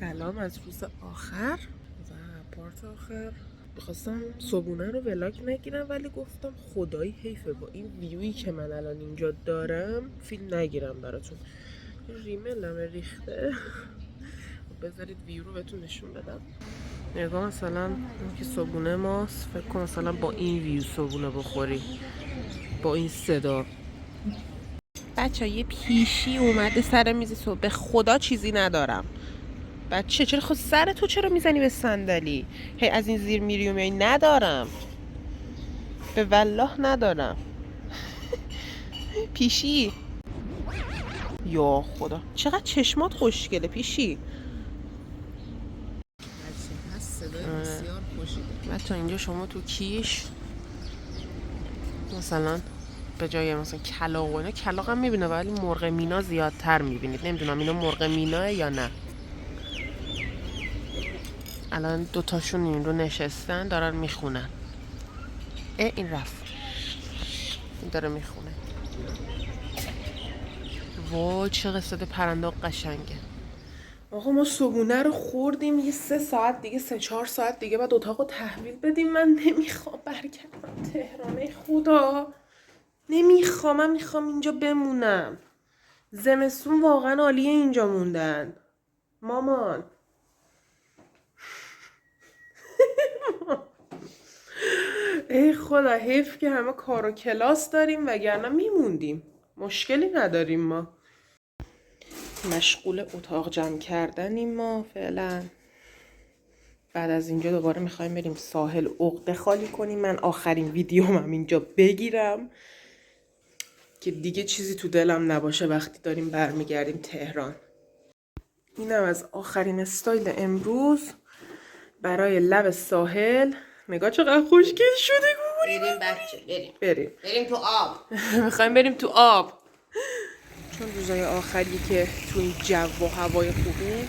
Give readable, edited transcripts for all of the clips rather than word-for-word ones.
سلام از روز آخر و پارت آخر. بخواستم صبونه رو ولاگ نگیرم ولی گفتم خدایی حیفه با این ویویی که من الان اینجا دارم فیلم نگیرم براتون. ریملم ریخته. بذارید ویو رو بهتون نشون بدم. نگاه مثلا این که صبونه ماست، فکر کن مثلا با این ویو صبونه بخوری با این صدا. بچه یه پیشی اومده سر میز صبح، به خدا چیزی ندارم. بچه چرا خود سر تو چرا میزنی به صندلی؟ هی از این زیر میری و میای. ندارم، به والله ندارم. پیشی یا خدا چقدر چشمات خوشگله پیشی. بچه اینجا شما تو کیش مثلا به جای مثلا کلاغ و اینا، کلاغ هم میبینه ولی مرغ مینا زیادتر میبینید. نمیدونم اینا مرغ میناه یا نه. الان دوتاشون این رو نشستن دارن میخونن. این رفت، این داره میخونه. وای چه قصد پرنده قشنگه. آقا ما صبونه رو خوردیم، یه 3 ساعت دیگه 3-4 ساعت دیگه بعد اتاقو تحویل بدیم. من نمیخوام برگردم تهران، خدا نمیخوام. من میخوام اینجا بمونم. زمستون واقعا عالیه اینجا موندن. مامان ای خدا حیف که همه کار و کلاس داریم وگرنه میموندیم. مشکلی نداریم. ما مشغول اتاق جمع کردنیم ما فعلا. بعد از اینجا دوباره میخوایم بریم ساحل عقده خالی کنیم. من آخرین ویدیومم اینجا بگیرم که دیگه چیزی تو دلم نباشه وقتی داریم برمیگردیم تهران. اینم از آخرین استایل امروز برای لب ساحل. نگاه چقدر خوشگل شده. بریم بچه بریم تو آب. میخوایم بریم تو آب چون روزای آخری که تو این جو و هوای خوبی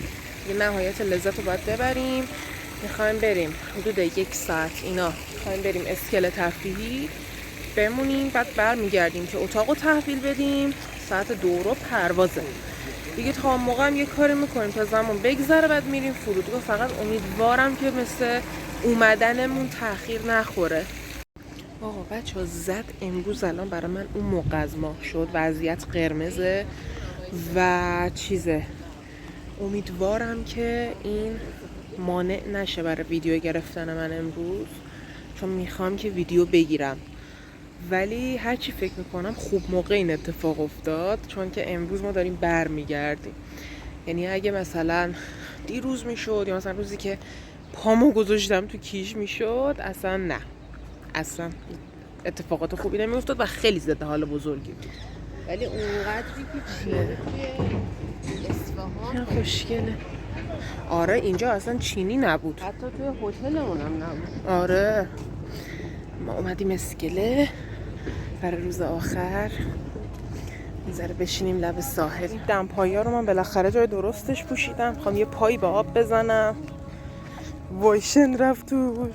یه نهایت لذت رو باید ببریم. میخوایم بریم حدود 1 ساعت اینا، میخوایم بریم اسکله تفریحی بمونیم، بعد برمیگردیم که اتاق رو تحویل بدیم. ساعت 2 پروازه دیگه. تا موقع هم یه کاری میکنیم تا زمان بگذره بعد میریم فرودگاه. فقط امیدوارم که مثل اومدنمون تأخیر نخوره. آقا بچه ها زد امروز الان برای من اون موقع از ماه شد، وضعیت قرمزه و چیزه. امیدوارم که این مانع نشه برای ویدیو گرفتن من امروز، چون میخوام که ویدیو بگیرم. ولی هرچی فکر میکنم خوب موقع این اتفاق افتاد، چون که امروز ما داریم برمیگردیم. یعنی اگه مثلا دیروز میشد یا مثلا روزی که پامو گذاشتم تو کیش میشد، اصلا نه، اصلا اتفاقات خوبی نمیافتاد و خیلی ضد حال بزرگی بود. ولی اونقدری که چیه توی اصفهان خوشگله. آره اینجا اصلا چینی نبود، حتی توی هتلمون هم نبود. آره ما اومدیم اسکله برای روز آخر. میذاره بشینیم لب ساحل. دمپایی رو من بالاخره جای درستش پوشیدم. میخوام یه پایی به آب بزنم. وایشن رفت توش.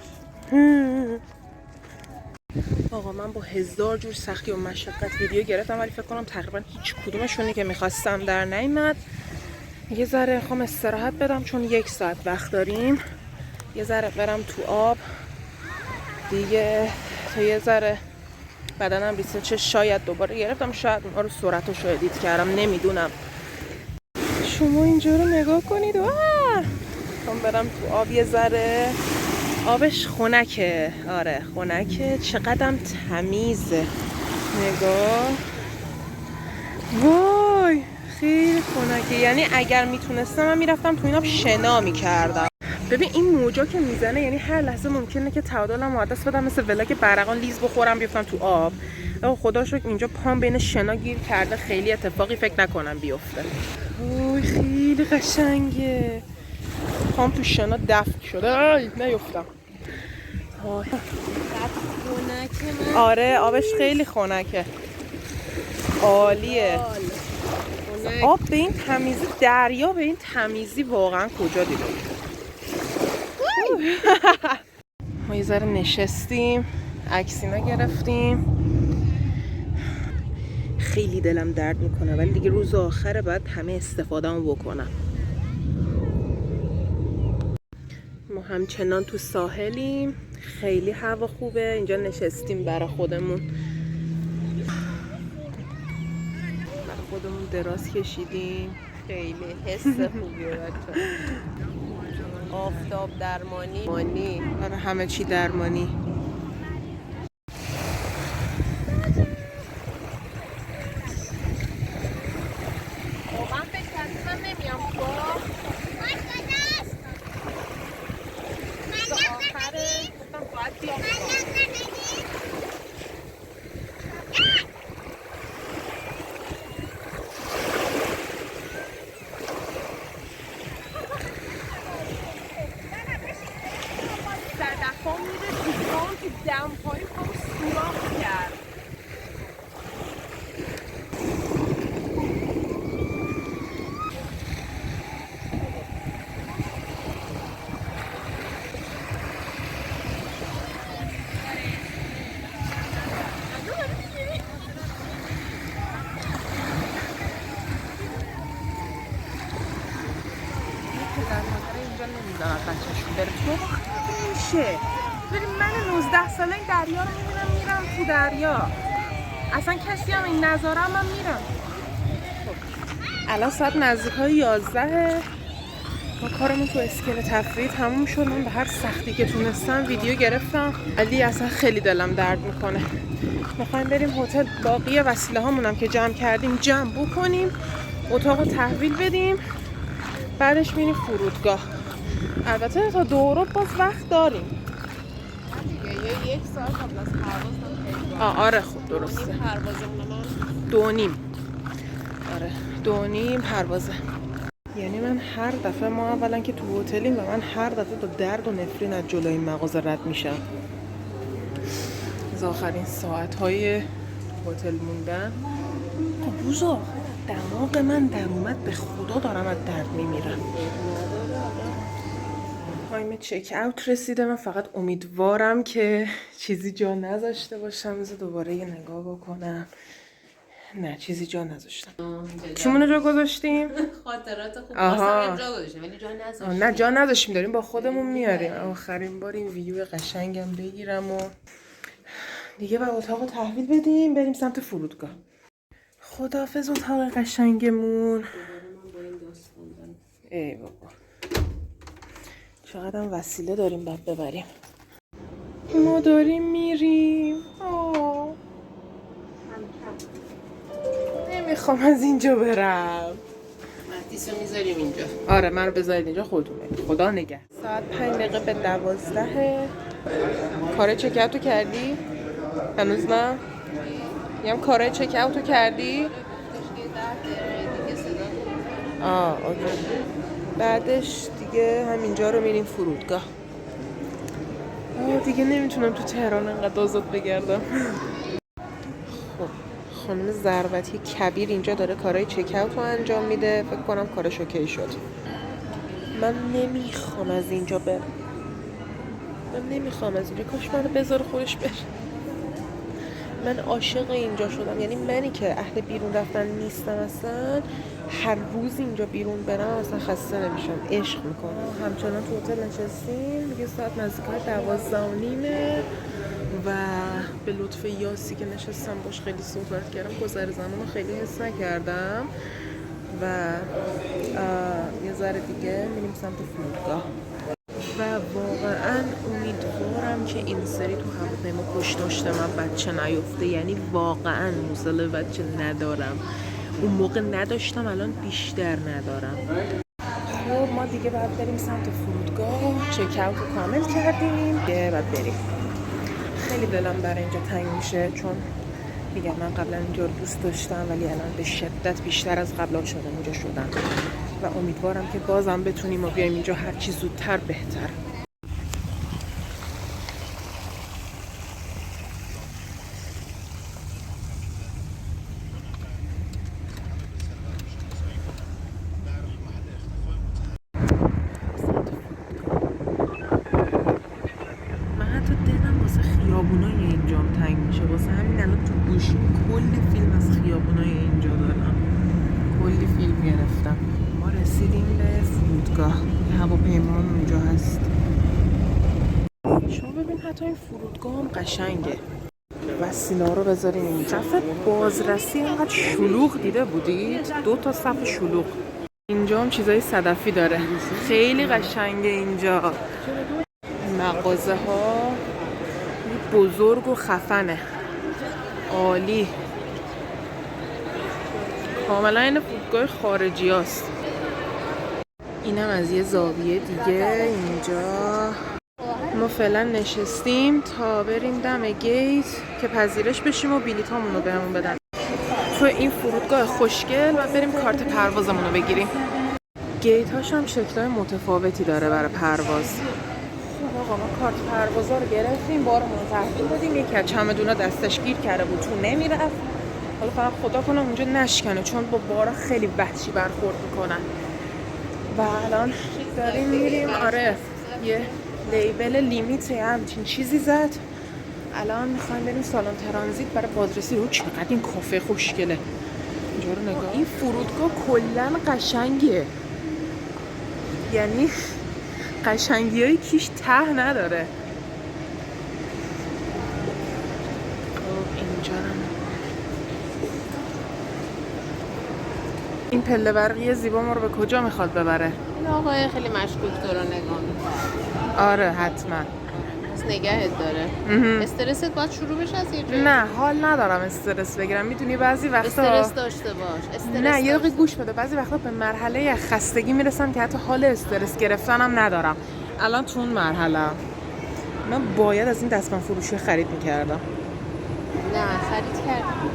آقا من با 1000 جور سختی و مشقت ویدیو گرفتم ولی فکر کنم تقریبا هیچ کدومشونی که میخواستم در نیامد. یه ذره میخوام استراحت بدم چون 1 ساعت وقت داریم. یه ذره برم تو آب دیگه تا یه ذره بدنم ریسه. شاید دوباره گرفتم، شاید اونها رو سرعتش رو ادیت کردم، نمیدونم. شما اینجا رو نگاه کنید. میخوام برم تو آب یه ذره. آبش خنکه، آره خنکه. چقدرم تمیزه. نگاه، وای خیلی خنکه. یعنی اگر میتونستم من میرفتم تو این آب شنا میکردم. ببین این موجا که میزنه یعنی هر لحظه ممکنه که تعادلم رو دست بدم، مثل ولاگ برقان لیز بخورم بیفتم تو آب. خدا شکر اینجا پام بین شنا گیر کرده، خیلی اتفاقی فکر نکنم بیفته. وای خیلی قشنگه. پام تو شنا دفن شده نیفتم. آره آبش خیلی خنکه، عالیه. آب به این تمیزی، دریا به این تمیزی واقعا کجا دیده؟ ما یه ذره نشستیم عکسینا گرفتیم. خیلی دلم درد میکنه ولی دیگه روز آخره باید همه استفادهمو بکنم. ما همچنان تو ساحلیم، خیلی هوا خوبه. اینجا نشستیم برای خودمون دراز کشیدیم. خیلی حس خوبیه بچه. آفتاب درمانی. آره همه چی درمانی. واقعا فکر کردی من نمیام با میشه ببین من 19 ساله این دریا رو میبینم میرم تو دریا، اصلا کسی هم این نظارم من میرم. خب الان ساعت نزدیک های 11 ما کارمون تو اسکله تفریح تموم شد. من به هر سختی که تونستم ویدیو گرفتم ولی اصلا خیلی دلم درد میکنه. میخوایم بریم هتل، باقی وسیله هامونم که جمع کردیم جمع بکنیم، اتاق رو تحویل بدیم، بعدش میریم فرودگاه. البته تا دورو باز وقت داریم. یک ساعت قبل از پرواز. آره خب درسته. پروازمون 2:30. آره 2:30 پروازه. یعنی من هر دفعه ما اولا که تو هتلیم و من هر دفعه با درد و نفرین از جلوی این مغازه رد میشم. از آخرین ساعت‌های هتل موندن. خب بوزا دماغ من در اومد، به خدا دارم از درد میمیرم. تایم چک اوت رسیده. من فقط امیدوارم که چیزی جا نذاشته باشم. بذار دوباره یه نگاه بکنم. نه چیزی جا نذاشتم. چیمونو جا گذاشتیم؟ خاطرات خوب واسه جا گذاشتیم ولی جا نذاشتیم. نه جا نذاشتیم، داریم با خودمون میاریم. آخرین بار این ویو قشنگم بگیرم و دیگه با اتاقو تحویل بدیم بریم سمت فرودگاه. خداحافظ اتاق قشنگمون. ای بابا چقدر وسیله داریم بعد ببریم. ما داریم میریم. نمیخوام از اینجا برم. مهدیسو میذاریم اینجا. آره من رو بذارید اینجا، خودتون برید. خدا نگه. ساعت 5 دقیقه به 12. کار چک اوتو کردی؟ هنوز نه؟ میگم کار چک اوتو کردی؟ اوکی. بعدش دیگه همینجا رو میریم فرودگاه. دیگه نمیتونم تو تهران انقدر آزاد بگردم. خب خانم ضربتی کبیر اینجا داره کارهای چک اوت رو انجام میده. فکر کنم کارش اوکی شد. من نمیخوام از اینجا برم. کاش منو بذاره خودش بره. من عاشق اینجا شدم. یعنی منی که اهل بیرون رفتن نیستم اصلا، هر روز اینجا بیرون برم اصلا خسته نمیشم، عشق میکنم. همچنان تو هتل نشستیم دیگه، ساعت نزدیکای 12:30 و به لطف یاسی که نشستم باش خیلی صحبت کردم. گذر زمان رو خیلی حس نکردم و یه ذره دیگه میریم سمت فرودگاه و واقعا امیدوارم که این سری تو هواپیما پشت داشته من بچه نیفته. یعنی واقعا موزل بچه ندارم. اون موقع نداشتم، الان بیشتر ندارم. خب ما دیگه باید بریم سمت فرودگاه. چک اوت رو کامل کردیم دیگه باید بریم. خیلی دلم برای اینجا تنگ میشه چون میگم من قبلا اینجا رو دوست داشتم ولی الان به شدت بیشتر از قبلا شده اینجا شدم و امیدوارم که بازم بتونیم و بیایم اینجا هر چی زودتر بهتر. من حتی دلم واسه خیابونای اینجام تنگ میشه. واسه همین الان تو گوشیم کلی فیلم از خیابونای اینجا دارم. کلی فیلم گرفتم. ما رسیدیم به فرودگاه. هواپیما اونجا هست. شما ببین حتی این فرودگاه هم قشنگه. وسیله رو بذاریم اینجا. صف بازرسی اینقدر شلوغ دیده بودید؟ 2 تا صف شلوغ. اینجا هم چیزای صدفی داره. خیلی قشنگه اینجا. مغازه ها بزرگ و خفنه. عالی. کاملا این فرودگاه خارجی هست. اینم از یه زاویه دیگه. اینجا ما فعلا نشستیم تا بریم دم گیت که پذیرش بشیم و بلیطامون رو بهمون بدن. تو این فرودگاه خوشگل و بریم کارت پروازمون رو بگیریم. گیت هاش هم شکل‌های متفاوتی داره برای پرواز. خب آقا ما کارت پروازا رو گرفتیم، بارمون رو تحویل دادیم. یکی از چمدونا دستش گیر کرده بود، تو نمیرفت. حالا فقط خدا کنه اونجا نشکنه چون با بارا خیلی وحشی برخورد میکنن. و الان داریم میریم. آره یه لیبل لیمیت همچین چیزی زد. الان میخوایم بریم سالن ترانزیت برای بازرسی. رو چقدر این کافه خوشگله. اینجا رو نگاه. این فرودگاه کلا قشنگه، یعنی قشنگی های کیش ته نداره. خب اینجا این پله برقی زیبا ما رو به کجا میخواد ببره؟ این آقای خیلی مشکوک تو رو نگاه میکنه. آره حتما. از نگهت داره. استرست باید شروع بشه از یه جایی؟ نه حال ندارم استرس بگیرم. میدونی بعضی وقتا استرس داشته باش. نه یه دقیقه گوش بده. بعضی وقتا به مرحله خستگی میرسم که حتی حال استرس گرفتنم ندارم. الان تو اون مرحله من باید از این دستمال فروشی خرید میکردم. نه خرید کردم.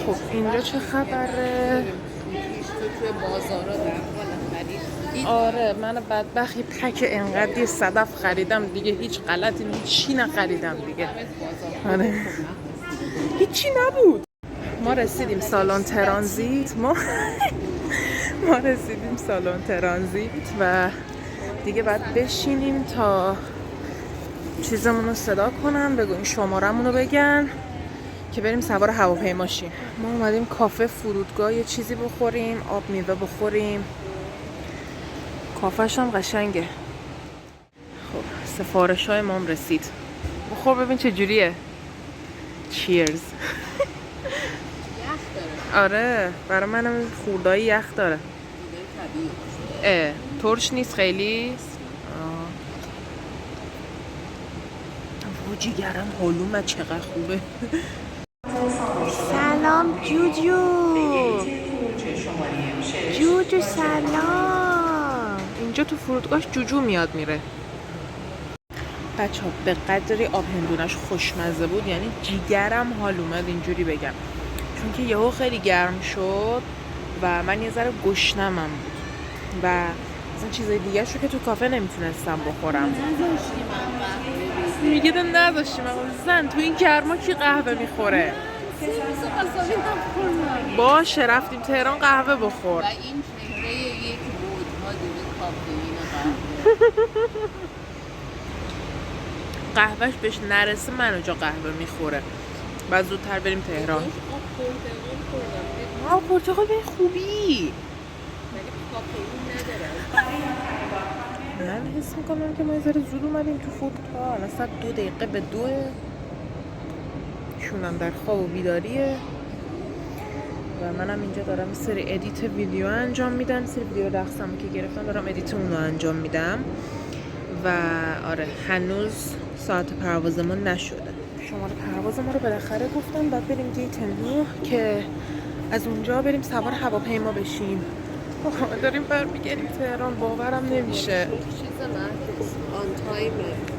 خب اینجا چه خبره؟ توی بازارا در حال خرید. آره من بدبخت یه پک انقدر صدف خریدم دیگه. هیچ غلطی هیچی نخریدم دیگه. آره هیچی نبود. ما رسیدیم سالن ترانزیت. ما رسیدیم سالن ترانزیت و دیگه باید بشینیم تا چیزمون رو صدا کنن، بگوین شمارمون رو بگن که بریم سوار هواپیما شیم. ما اومدیم کافه فرودگاه یه چیزی بخوریم، آب میوه بخوریم. کافه‌ش هم قشنگه. خب سفارش های ما هم رسید. بخور ببین چه جوریه. چیرز. یخ داره. آره برای منم خوردایی یخ داره. ترش نیست خیلی. جیگرم حالوم چقدر خوبه. سلام جوجو سلام. اینجا تو فرودگاه جوجو میاد میره. بچه ها به قدری آب هندونش خوشمزه بود یعنی جیگرم حال اومد اینجوری بگم، چون که یهو خیلی گرم شد و من یه ذره گشنمم بود و مثلا چیزای دیگه شو که تو کافه نمیتونستم بخورم. میگه نذاشتیم زن تو این گرما کی قهوه میخوره؟ باشه رفتیم تهران قهوه بخور. و این چهره یک بودها دیگه کافئین قهوهش بهش نرسه من اونجا قهوه میخوره. بعد زودتر بریم تهران. آب پرتقال به خوبی. من حس میکنم که ما یه ذره زود اومدیم تو فرودگاه. الان ساعت 2 دقیقه به 2. شونم در خواب و بیداریه و منم اینجا دارم سری ادیت ویدیو انجام میدم. سری ویدیو رقصم که گرفتم دارم ادیت اون رو انجام میدم و آره هنوز ساعت پرواز ما نشده. شماره پرواز ما رو بالاخره گفتم بعد بریم گیت 9 که از اونجا بریم سوار هواپیما بشیم. داریم برمیگردیم تهران. باورم نمیشه.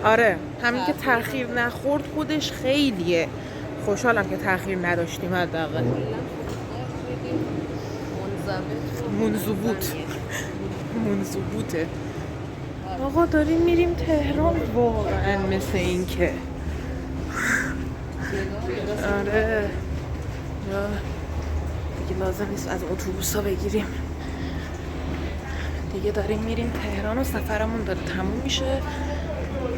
آره همین که تأخیر نخورد خودش خیلیه. خوشحالم که تأخیر نداشتیم حداقل. منضبوطه. آقا داریم میریم تهران. واقعا مثل این که آره دیگه لازم نیست از اتوبوس ها بگیریم دیگه. داریم میریم تهران و سفرمون داره تموم میشه.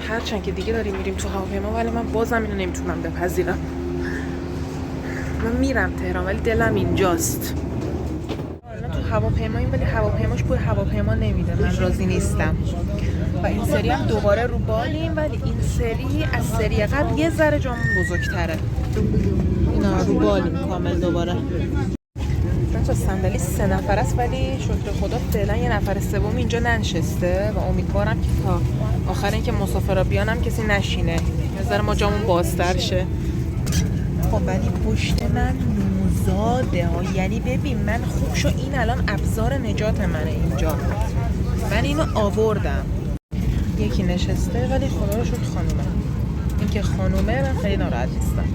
هرچند که دیگه داریم میریم تو هواپیما ولی من بازم اینو نمیتونم بپذیرم. من میرم تهران ولی دلم اینجاست. الان تو هواپیماییم ولی هواپیماش بوی هواپیما نمیده. من راضی نیستم. و این سری هم دوباره رو بالیم ولی این سری از سری قبل یه ذره جامون بزرگتره. اینا رو بالیم کامل دوباره. بچه صندلی 3 نفر است ولی شکر خدا فعلا یه نفر سوم اینجا ننشسته و امیدوارم که تا آخر اینکه مسافرا بیانم کسی نشینه. یه ذره ما جامون بازتر شه. خب ولی پشت من نوزاده ها، یعنی ببین من خوب شو این الان ابزار نجات منه اینجا. من اینو آوردم. یکی نشسته ولی خدا رو شکر خانومه. این که خانومه من خیلی ناراحت نیستم.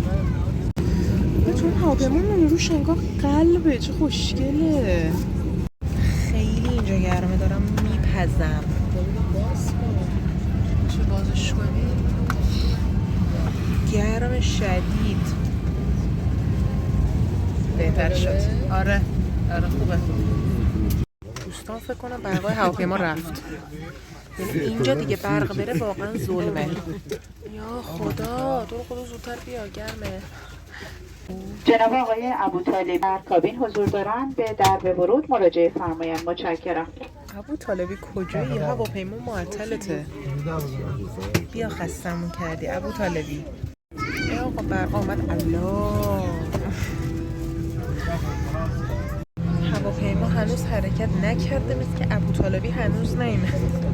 چون هواپیمامون روش انگار قلبه، چه خوشگله. خیلی اینجا گرمه، دارم میپزم. چه بازش کنی؟ گرم شدید. بهتر شد. آره خوبه. دوستان فکر کنم برقای هواپیما رفت. یعنی اینجا دیگه برق بره واقعا ظلمه. یا خدا تو رو خدا زودتر بیا، گرمه. جناب آقای ابوطالبی در کابین حضور دارند، به درب ورود مراجعه فرمایند. متشکرم. ابوطالبی کجایی؟ هواپیما معطلته. بیا خستمون کردی ابوطالبی. ای آقا برق آمد. الله، هواپیما هنوز حرکت نکرده، مثل که ابوطالبی هنوز نیامد.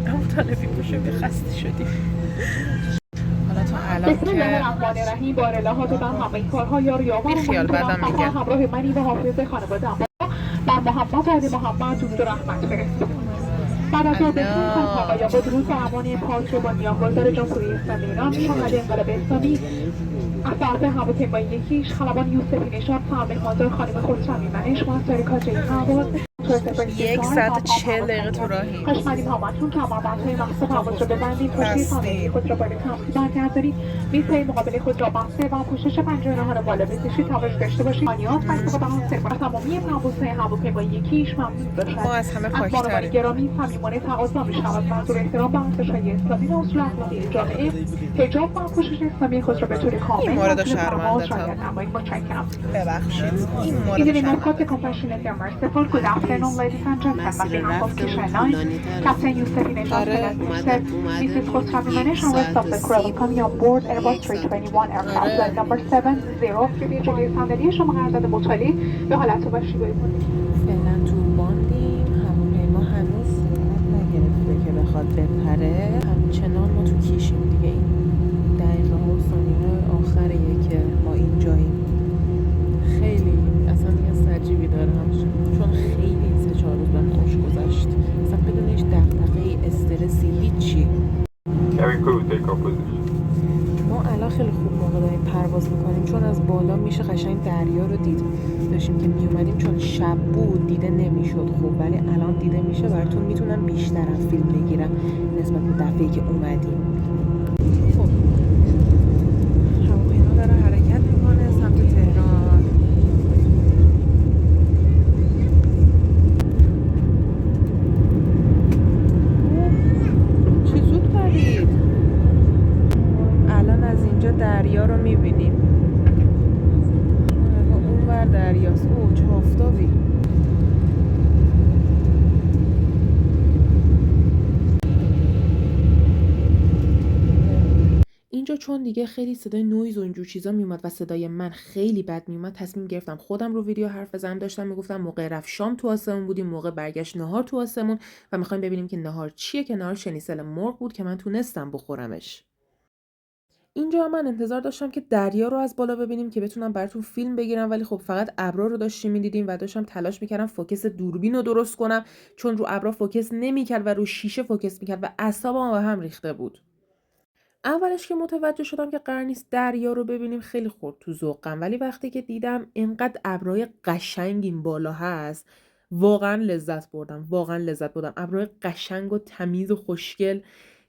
ابوطالبی پوشو به خسته شدی. حالا تا الان بسم الله الرحمن الرحیم. با اطلاعات در همه کارها یا ریاضت بیخیال بعدم میگم. همراه منی و حافظ خانواده بر محمد علی محمد درود و رحمت فرستید. بعد از آن یا با درود و امان پاک رو با نیامگذار جمهوری اسلامی ایران شاهد انقلاب اسلامی افراد هواپیمایی یکیش خلبان یوسفی نژاد فرمانبردار خانم خسروی منش موثر کاجه هوا 140 دقیقه تو راهی. خوش اومدید همتون. کمربندهای مخصوص حواس رو ببندید، پشتی صندلی خود را بالا تمسی برگردانید، میزهای مقابل خود را بسته و پوشش پنجره ها را بالا بکشید تا بهش داشته باشید. آنیات و استفاده از سرور تمامی پروازهای هواپیمایی یکیش ممنوع باشد. ما از همه بانوان پاک‌تریم. گرامی صمیمانه تقاضا می‌شود منظور احترام به ارزش‌های اسلامی و اصول اخلاقی جامعه حجاب و پوشش اسلامی خود را به طور کامل این مورد در طول پرواز شرمنده رعایت نمایید. متشکرم. ببخشید این مورد Using شرمنده. the compassionate and merciful, good afternoon, ladies and gentlemen. On behalf of Kisha 9, Captain Yusuf Nejad said, Mrs. Khosravi Manish and rest of the crew welcome you on board Airbus 321 aircraft flight number 70. جلوی صندلی شما قرارداد مطالعه به حالت واشیگاهی کنید. فعلا تو باندیم. هواپیما هنوز سرعت نگرفته که بخواد بپره. همچنان ما تو کیشیم دیگه. این دقیقه ها و ثانیه آخریه که ما اینجاییم. خیلی اصلا یه عجیبی دارم چون خیلی 3-4 روز بهم خوش گذشت. اصلا بدون هیچ دغدغه‌ای، استرسی، هیچی. ما الان خیلی خوب موقع داریم پرواز میکنیم چون از بالا میشه قشنگ دریا رو دید. داشتیم که میومدیم چون شب بود دیده نمیشد خوب، ولی الان دیده میشه. براتون میتونم بیشترم فیلم بگیرم نسبت به دفعه‌ای که اومدیم. خب هواپیما داره حرکت میکنه سمت تهران. چی زود پرید. الان از اینجا دریا رو میبینیم. اون ور دریاست. اوه چه آفتابی. اینجا چون دیگه خیلی صدای نویز و اینجور چیزا میومد و صدای من خیلی بد میومد، تصمیم گرفتم خودم رو ویدیو حرف بزنم. داشتم میگفتم موقع رفت شام تو آسمون بودیم، موقع برگشت نهار تو آسمون و میخوایم ببینیم که نهار چیه، که نهار شنیسل مرغ بود که من تونستم بخورمش. اینجا من انتظار داشتم که دریا رو از بالا ببینیم که بتونم براتون فیلم بگیرم، ولی خب فقط ابرا رو داشتیم می‌دیدیم و داشتم تلاش می‌کردم فوکس دوربین رو درست کنم چون رو ابرا فوکس نمی‌کرد و رو شیشه فوکس می‌کرد و اعصابم به هم ریخته بود. اولش که متوجه شدم که قرار نیست دریا رو ببینیم خیلی خورد تو ذوقم، ولی وقتی که دیدم اینقدر ابرای قشنگ این بالا هست واقعا لذت بردم. ابرای قشنگ و تمیز و خوشگل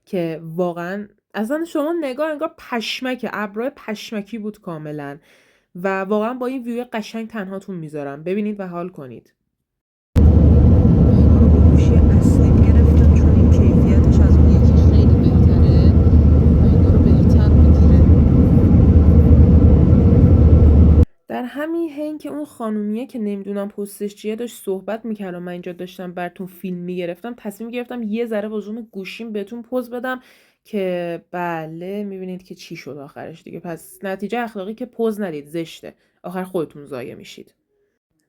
که واقعا اصلا شما نگاه انگار پشمکه، ابرای پشمکی بود کاملا و واقعا با این ویو قشنگ تنهاتون میذارم ببینید و حال کنید. گوشی اصلی گرفتم چون این کیفیتش از اون یکی خیلی بهتره و اینا رو بهتر میگیره. در در همین حین که اون خانومیه که نمیدونم پستش چیه داشت صحبت میکرد و من اینجا داشتم براتون فیلم میگرفتم، تصمیم گرفتم یه ذره با زوم گوشیم بهتون پوز بدم که بله میبینید که چی شد آخرش دیگه. پس نتیجه اخلاقی که پوز ندید، زشته، آخر خودتون ضایع میشید.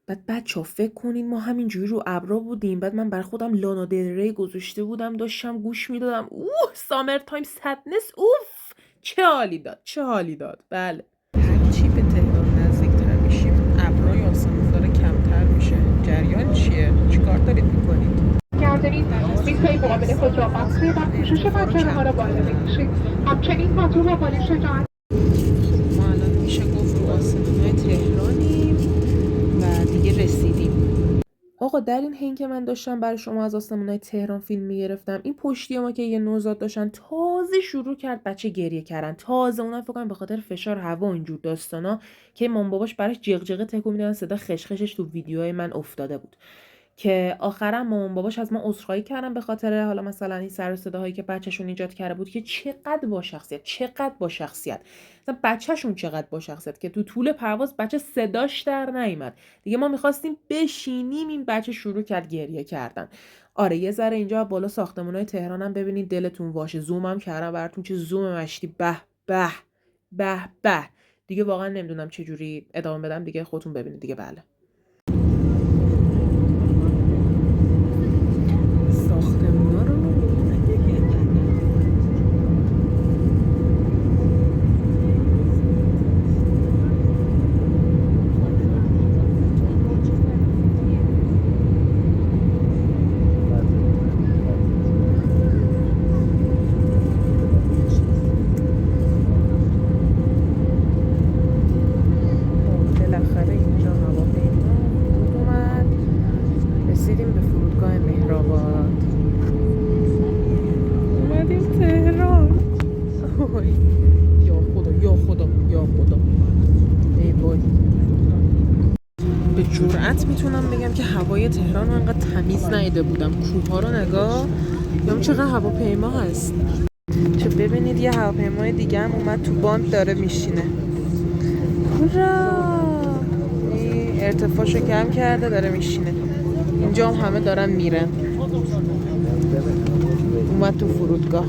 بعد بچه‌ها فکر کنین ما همینجوری رو ابرا بودیم، بعد من بر خودم لانا دل ری گذاشته بودم داشتم گوش میدادم. سامر تایم سدنس، اوف چه حالی داد، چه حالی داد. بله هرچی به تهران نزدیکتر میشیم ابرای آسمون داره کمتر میشه. جریان چیه؟ چیکار دارید میکنید؟ گردنید میزهای مقابل خود را بسته و پوشش پنجره را بالا بکشید. همچنین پاتو و بالش جان. ما الان میشه گفت رو آسمون‌های تهرانیم و دیگه رسیدیم. آقا در این حین که من داشتم برای شما از آسمون‌های تهران فیلم میگرفتم، این پشتی ما که یه نوزاد داشتن تازه شروع کرد بچه گریه کردن. تازه اونم فکر کنم به خاطر فشار هوا و اینجور داستانا که مام باباش براش جغجغه تکون میدادن، صدا خشخشش تو ویدیوهای من افتاده بود. که آخرا مامان باباش از ما عذرخواهی کردن به خاطر حالا مثلا این سر و صداهایی که بچه‌شون ایجاد کرده بود، که چقدر با شخصیت مثلا بچه‌شون چقدر با شخصیت که تو طول پرواز بچه صداش در نیامد دیگه. ما می‌خواستیم بشینیم، این بچه شروع کرد گریه کردن. آره یه ذره اینجا بالا ساختمان‌های تهران هم ببینید دلتون واشه. زومم کردم براتون، چه زوم مشتی، به به به به. دیگه واقعا نمیدونم چه جوری ادامه بدم، دیگه خودتون ببینید دیگه. بله ساختمونا رو بالاخره اینجا هواپیما اومد، رسیدیم به فرودگاه مهرآباد، اومدیم تهران. آی یا خدا یا خدا یا خدا، ای وای. به جرئت میتونم بگم که هوای تهران رو انقدر تمیز ندیده بودم. کوه‌ها رو نگاه، یا چقدر هواپیما هست. چه ببینید یه هواپیمای دیگه هم اومد تو باند داره میشینه. هورا! این ارتفاعشو کم کرده داره میشینه. اینجا هم همه دارن میرن. اومد تو فرودگاه.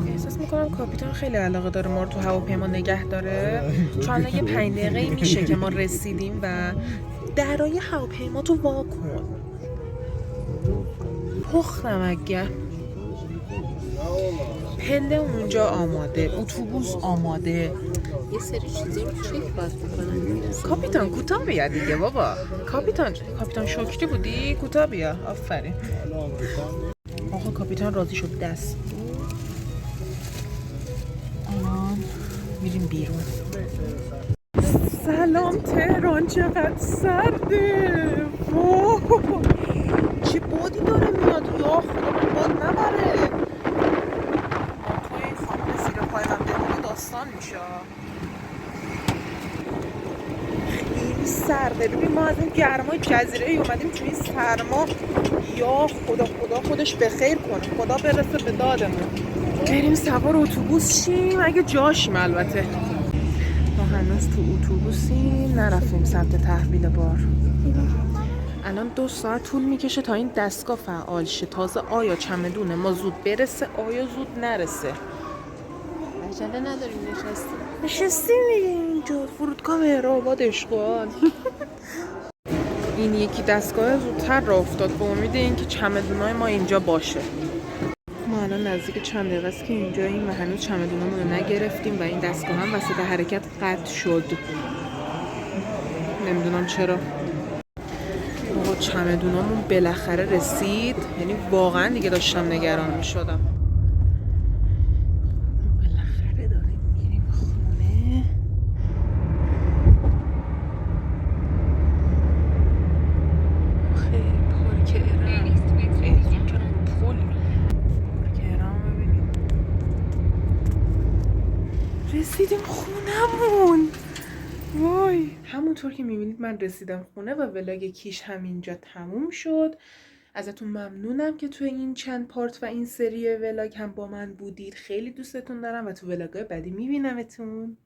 احساس میکنم کاپیتان خیلی علاقه داره ما رو تو هواپیما نگه داره، چون الان یه 5 دقیقه میشه که ما رسیدیم و درای هواپیما تو وا کن. پختم اگه پله اونجا آماده، اتوبوس آماده، یه سری چیزی رو چک باید بکنن. کاپیتان کوتاه بیا دیگه بابا. کاپیتان شکری بودی؟ کوتاه بیا. آفرین. آقا کاپیتان راضی شد دست. الان میریم بیرون. سلام تهران، چقدر سرده. واه چه بادی داره میاد، یا خدا من باد نبره. توی این خانم زیر پای من بمونه داستان میشه. خیلی سرده. ببین ما از این گرمای جزیره ای اومدیم توی سرما. یا خدا خودش به خیر کنه، خدا برسه به دادمون. بریم سوار اتوبوس شیم اگه جاشیم. البته ما هنوز تو اتوبوسیم، نرفتیم سمت تحویل بار. الان 2 ساعت طول میکشه تا این دستگاه فعال شه. تازه آیا چمدون ما زود برسه آیا زود نرسه. عجله نداریم، نشستیم دیگه اینجا فرودگاه مهرآباد اشغال. این یکی دستگاه زودتر راه افتاد به امید اینکه چمدونای ما اینجا باشه. ما الان نزدیک چند دقیقه است که اینجاییم و هنوز چمدونامون رو نگرفتیم و این دستگاه هم وسط حرکت قطع شد. نمیدونم چرا. آقا چمدونامون بالاخره رسید، یعنی واقعا دیگه داشتم نگران میشدم. بالاخره داریم میریم خونه. خیلی پارکرم ببینید. رسیدیم خونمون. وای همونطور که میبینید من رسیدم خونه و ولاگ کیش همینجا تموم شد. ازتون ممنونم که تو این چند پارت و این سری ولاگ هم با من بودید. خیلی دوستتون دارم و تو ولاگ‌های بعدی میبینمتون.